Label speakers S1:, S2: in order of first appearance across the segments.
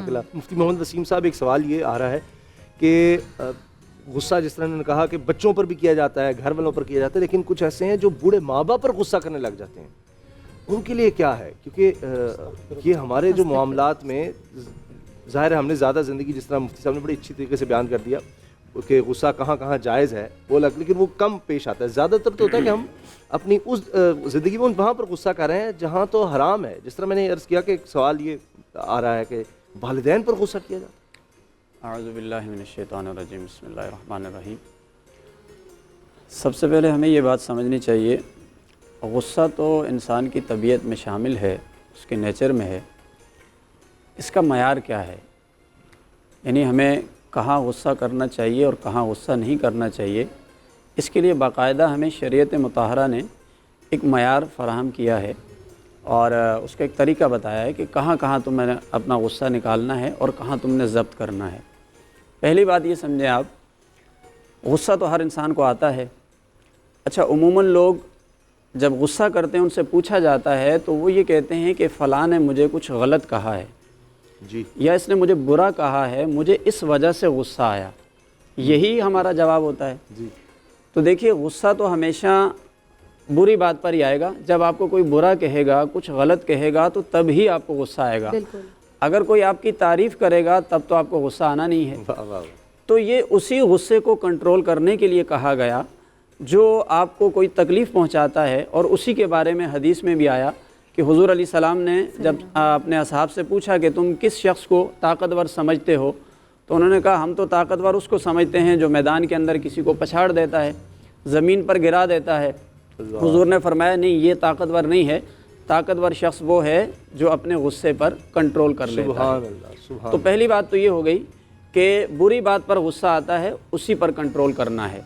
S1: جزاک اللہ۔ مفتی محمد وسیم صاحب، ایک سوال یہ آ رہا ہے کہ غصہ جس طرح انہوں نے کہا کہ بچوں پر بھی کیا جاتا ہے، گھر والوں پر کیا جاتا ہے، لیکن کچھ ایسے ہیں جو بوڑھے ماں باپ پر غصہ کرنے لگ جاتے ہیں، ان کے لیے کیا ہے؟ کیونکہ یہ ہمارے جو معاملات میں ظاہر ہے ہم نے زیادہ زندگی، جس طرح مفتی صاحب نے بڑی اچھی طریقے سے بیان کر دیا کہ غصہ کہاں کہاں جائز ہے وہ الگ، لیکن وہ کم پیش آتا ہے۔ زیادہ تر تو ہوتا ہے کہ ہم اپنی اس زندگی میں وہاں پر غصہ کر رہے ہیں جہاں تو حرام ہے، جس طرح میں نے عرض کیا کہ ایک سوال یہ آ رہا ہے کہ والدین پر غصہ کیا جاتا ہے۔
S2: اعوذ باللہ من الشیطان الرجیم، بسم اللہ الرحمن الرحیم۔ سب سے پہلے ہمیں یہ بات سمجھنی چاہیے، غصہ تو انسان کی طبیعت میں شامل ہے، اس کے نیچر میں ہے، اس کا معیار کیا ہے، یعنی ہمیں کہاں غصہ کرنا چاہیے اور کہاں غصہ نہیں کرنا چاہیے، اس کے لیے باقاعدہ ہمیں شریعت مطہرہ نے ایک معیار فراہم کیا ہے اور اس کا ایک طریقہ بتایا ہے کہ کہاں کہاں تمہیں اپنا غصہ نکالنا ہے اور کہاں تم نے ضبط کرنا ہے۔ پہلی بات یہ سمجھیں آپ، غصہ تو ہر انسان کو آتا ہے۔ اچھا، عموماً لوگ جب غصہ کرتے ہیں ان سے پوچھا جاتا ہے تو وہ یہ کہتے ہیں کہ فلاں نے مجھے کچھ غلط کہا ہے
S1: جی،
S2: یا اس نے مجھے برا کہا ہے، مجھے اس وجہ سے غصہ آیا، یہی ہمارا جواب ہوتا ہے۔
S1: جی،
S2: تو دیکھیے، غصہ تو ہمیشہ بری بات پر ہی آئے گا۔ جب آپ کو کوئی برا کہے گا، کچھ غلط کہے گا تو تب ہی آپ کو غصہ آئے گا۔ اگر کوئی آپ کی تعریف کرے گا تب تو آپ کو غصہ آنا نہیں ہے۔
S1: واہ واہ۔
S2: تو یہ اسی غصے کو کنٹرول کرنے کے لیے کہا گیا جو آپ کو کوئی تکلیف پہنچاتا ہے، اور اسی کے بارے میں حدیث میں بھی آیا کہ حضور علیہ السلام نے جب اپنے اصحاب سے پوچھا کہ تم کس شخص کو طاقتور سمجھتے ہو، تو انہوں نے کہا ہم تو طاقتور اس کو سمجھتے ہیں جو میدان کے اندر کسی کو پچھاڑ دیتا ہے، زمین پر گرا دیتا ہے۔ حضور نے فرمایا نہیں، یہ طاقتور نہیں ہے، طاقتور شخص وہ ہے جو اپنے غصے پر کنٹرول کر لیتا ہے۔
S1: سبحان اللہ، سبحان۔
S2: تو پہلی بات تو یہ ہو گئی کہ بری بات پر غصہ آتا ہے، اسی پر کنٹرول کرنا ہے۔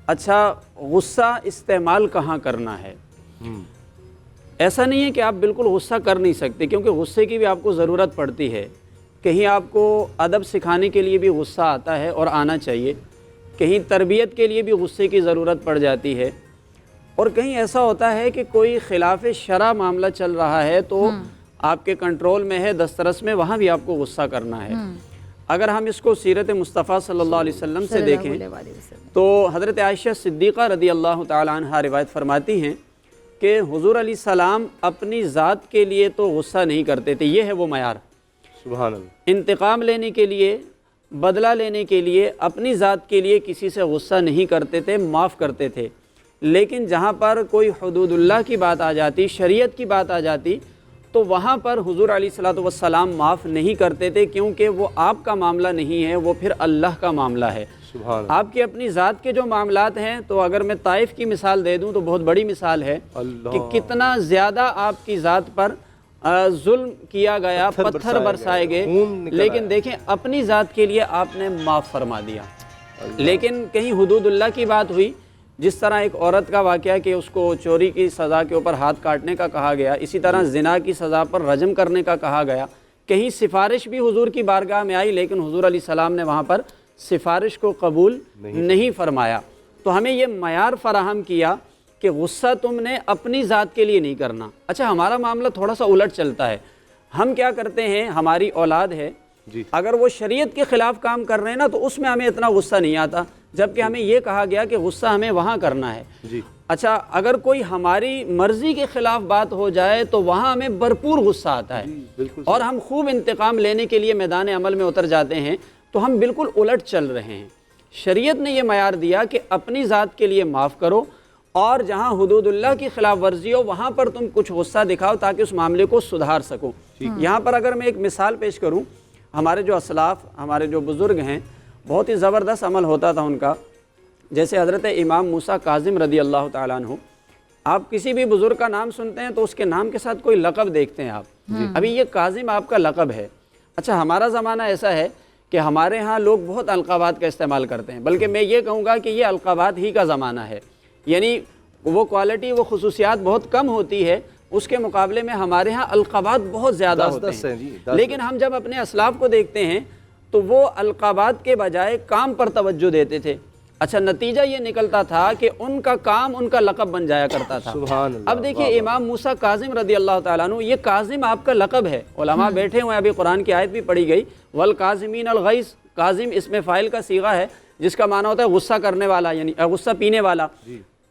S2: اچھا، غصہ استعمال کہاں کرنا ہے؟ ایسا نہیں ہے کہ آپ بالکل غصہ کر نہیں سکتے، کیونکہ غصے کی بھی آپ کو ضرورت پڑتی ہے۔ کہیں آپ کو ادب سکھانے کے لیے بھی غصہ آتا ہے اور آنا چاہیے، کہیں تربیت کے لیے بھی غصے کی ضرورت پڑ جاتی ہے، اور کہیں ایسا ہوتا ہے کہ کوئی خلاف شرع معاملہ چل رہا ہے تو آپ کے کنٹرول میں ہے، دسترس میں، وہاں بھی آپ کو غصہ کرنا ہے۔ اگر ہم اس کو سیرت مصطفیٰ صلی اللہ علیہ وسلم سے دیکھیں تو حضرت عائشہ صدیقہ رضی اللہ تعالی عنہا روایت فرماتی ہیں کہ حضور علیہ السلام اپنی ذات کے لیے تو غصہ نہیں کرتے تھے، یہ ہے وہ معیار۔
S1: سبحان اللہ۔
S2: انتقام لینے کے لیے، بدلہ لینے کے لیے، اپنی ذات کے لیے کسی سے غصہ نہیں کرتے تھے، معاف کرتے تھے۔ لیکن جہاں پر کوئی حدود اللہ کی بات آ جاتی، شریعت کی بات آ جاتی، تو وہاں پر حضور علیہ الصلوۃ والسلام معاف نہیں کرتے تھے، کیونکہ وہ آپ کا معاملہ نہیں ہے، وہ پھر اللہ کا معاملہ ہے۔
S1: سبحان اللہ۔
S2: آپ کی اپنی ذات کے جو معاملات ہیں، تو اگر میں طائف کی مثال دے دوں تو بہت بڑی مثال ہے کہ کتنا زیادہ آپ کی ذات پر ظلم کیا گیا، پتھر برسائے گئے، لیکن دیکھیں اپنی ذات کے لیے آپ نے معاف فرما دیا۔ لیکن کہیں حدود اللہ کی بات ہوئی، جس طرح ایک عورت کا واقعہ کہ اس کو چوری کی سزا کے اوپر ہاتھ کاٹنے کا کہا گیا، اسی طرح زنا کی سزا پر رجم کرنے کا کہا گیا، کہیں سفارش بھی حضور کی بارگاہ میں آئی، لیکن حضور علیہ السلام نے وہاں پر سفارش کو قبول نہیں فرمایا۔ تو ہمیں یہ معیار فراہم کیا کہ غصہ تم نے اپنی ذات کے لیے نہیں کرنا۔ اچھا، ہمارا معاملہ تھوڑا سا الٹ چلتا ہے۔ ہم کیا کرتے ہیں، ہماری اولاد ہے، اگر وہ شریعت کے خلاف کام کر رہے ہیں نا تو اس میں ہمیں اتنا غصہ نہیں آتا، جبکہ ہمیں یہ کہا گیا کہ غصہ ہمیں وہاں کرنا ہے۔ اچھا، اگر کوئی ہماری مرضی کے خلاف بات ہو جائے تو وہاں ہمیں بھرپور غصہ آتا ہے اور ہم خوب انتقام لینے کے لیے میدان عمل میں اتر جاتے ہیں، تو ہم بالکل الٹ چل رہے ہیں۔ شریعت نے یہ معیار دیا کہ اپنی ذات کے لیے معاف کرو، اور جہاں حدود اللہ کی خلاف ورزی ہو وہاں پر تم کچھ غصہ دکھاؤ تاکہ اس معاملے کو سدھار سکو۔ یہاں پر اگر میں ایک مثال پیش کروں، ہمارے جو اسلاف، ہمارے جو بزرگ ہیں، بہت ہی زبردست عمل ہوتا تھا ان کا۔ جیسے حضرت امام موسیٰ کاظم رضی اللہ تعالیٰ عنہ، آپ کسی بھی بزرگ کا نام سنتے ہیں تو اس کے نام کے ساتھ کوئی لقب دیکھتے ہیں آپ، ابھی یہ کاظم آپ کا لقب ہے۔ اچھا، ہمارا زمانہ ایسا ہے کہ ہمارے ہاں لوگ بہت القابات کا استعمال کرتے ہیں، بلکہ میں یہ کہوں گا کہ یہ القابات ہی کا زمانہ ہے، یعنی وہ کوالٹی، وہ خصوصیات بہت کم ہوتی ہے، اس کے مقابلے میں ہمارے ہاں القابات بہت زیادہ ہوتے ہیں۔ لیکن ہم جب اپنے اسلاف کو دیکھتے ہیں تو وہ القابات کے بجائے کام پر توجہ دیتے تھے۔ اچھا نتیجہ یہ نکلتا تھا کہ ان کا کام ان کا لقب بن جایا کرتا تھا۔
S1: سبحان اللہ۔
S2: اب دیکھیے امام موسیٰ کاظم رضی اللہ تعالیٰ عنہ، یہ کاظم آپ کا لقب ہے، علماء بیٹھے ہوئے ہیں، ابھی قرآن کی آیت بھی پڑھی گئی والکاظمین الغیظ، کاظم اس میں فاعل کا صیغہ ہے جس کا معنی ہوتا ہے غصہ کرنے والا، یعنی غصہ پینے والا۔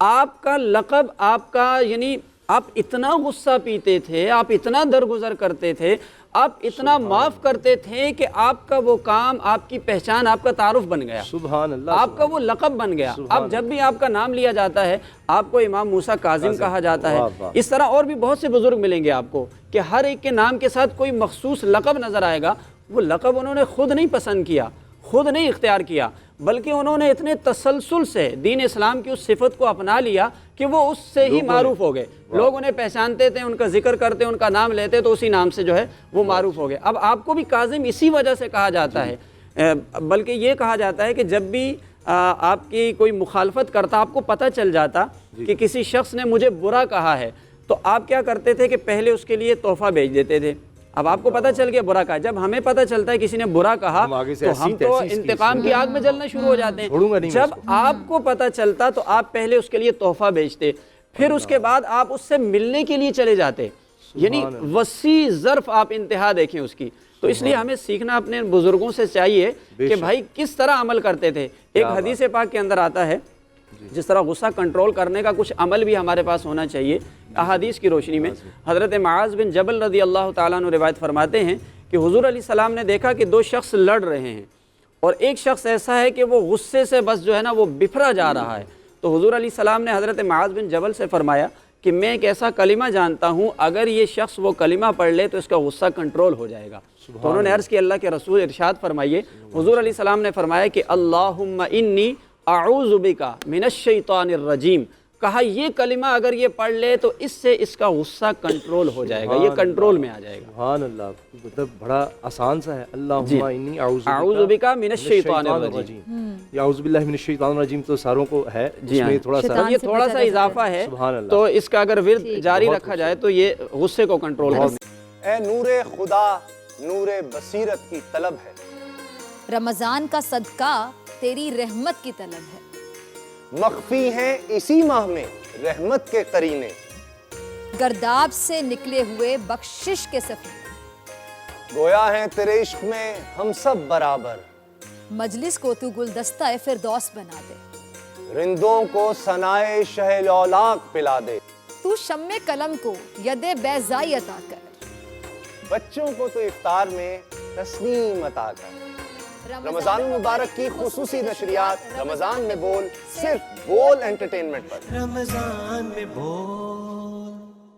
S2: آپ کا لقب، آپ کا یعنی آپ اتنا غصہ پیتے تھے، آپ اتنا درگزر کرتے تھے، آپ اتنا معاف کرتے تھے کہ آپ کا وہ کام، آپ کی پہچان، آپ کا تعارف بن گیا،
S1: سبحان اللہ،
S2: آپ کا وہ لقب بن گیا۔ اب جب بھی آپ کا نام لیا جاتا ہے آپ کو امام موسیٰ کاظم کہا جاتا ہے۔ اس طرح اور بھی بہت سے بزرگ ملیں گے آپ کو کہ ہر ایک کے نام کے ساتھ کوئی مخصوص لقب نظر آئے گا۔ وہ لقب انہوں نے خود نہیں پسند کیا، خود نہیں اختیار کیا، بلکہ انہوں نے اتنے تسلسل سے دین اسلام کی اس صفت کو اپنا لیا کہ وہ اس سے ہی معروف ہو گئے۔ لوگ انہیں پہچانتے تھے، ان کا ذکر کرتے، ان کا نام لیتے تو اسی نام سے جو ہے وہ معروف ہو گئے۔ اب آپ کو بھی کاظم اسی وجہ سے کہا جاتا ہے، بلکہ یہ کہا جاتا ہے کہ جب بھی آپ کی کوئی مخالفت کرتا، آپ کو پتہ چل جاتا کہ کسی شخص نے مجھے برا کہا ہے، تو آپ کیا کرتے تھے کہ پہلے اس کے لیے تحفہ بھیج دیتے تھے۔ اب آپ کو پتہ چل گیا برا کہا، جب ہمیں پتہ چلتا ہے کسی نے برا کہا تو ہم تو انتقام کی آگ میں جلنا شروع ہو جاتے ہیں۔ جب آپ کو پتہ چلتا تو آپ پہلے اس کے لیے تحفہ بھیجتے، پھر اس کے بعد آپ اس سے ملنے کے لیے چلے جاتے، یعنی وسیع ظرف آپ انتہا دیکھیں اس کی۔ تو اس لیے ہمیں سیکھنا اپنے بزرگوں سے چاہیے کہ بھائی کس طرح عمل کرتے تھے۔ ایک حدیث پاک کے اندر آتا ہے جس طرح غصہ کنٹرول کرنے کا کچھ عمل بھی ہمارے پاس ہونا چاہیے۔ احادیث کی روشنی میں حضرت معاذ بن جبل رضی اللہ تعالیٰ عنہ روایت فرماتے ہیں کہ حضور علیہ السلام نے دیکھا کہ دو شخص لڑ رہے ہیں اور ایک شخص ایسا ہے کہ وہ غصے سے بس جو ہے نا وہ بفرا جا رہا ہے۔ تو حضور علیہ السلام نے حضرت معاذ بن جبل سے فرمایا کہ میں ایک ایسا کلمہ جانتا ہوں، اگر یہ شخص وہ کلمہ پڑھ لے تو اس کا غصہ کنٹرول ہو جائے گا۔ تو انہوں نے عرض کی اللہ کے رسول ارشاد فرمائیے۔ حضور علیہ السلام نے فرمایا کہ اللہم انی اعوذ بکا من الشیطان الرجیم، کہا یہ کلمہ اگر یہ پڑھ لے تو اس سے اس کا غصہ کنٹرول ہو جائے گا، یہ کنٹرول میں آ جائے گا۔
S1: سبحان اللہ، مطلب بڑا آسان سا ہے، اللہم انی
S2: اعوذ بکا من الشیطان الرجیم۔
S1: یا اعوذ باللہ من الشیطان الرجیم تو ساروں کو ہے، اس میں تھوڑا سا
S2: یہ تھوڑا سا اضافہ ہے، تو اس کا اگر ورد جاری رکھا جائے تو یہ غصے کو کنٹرول کرے۔
S3: اے نور خدا، نور بصیرت کی طلب ہے،
S4: رمضان کا صدقہ تیری رحمت کی طلب ہے،
S3: مخفی ہیں اسی ماہ میں رحمت کے قرینے،
S4: گرداب سے نکلے ہوئے بخشش کے سفیر،
S3: گویا ہیں تیرے عشق میں ہم سب برابر،
S4: مجلس کو تو گلدستہ فردوس بنا دے،
S3: رندوں کو ثنائے شہ لولاک پلا دے،
S4: تو شمع قلم کو ید بیضائی عطا کر،
S3: بچوں کو تو افطار میں تسنیم عطا کر۔ رمضان مبارک کی خصوصی نشریات رمضان میں بول، صرف بول انٹرٹینمنٹ پر۔
S5: رمضان میں بول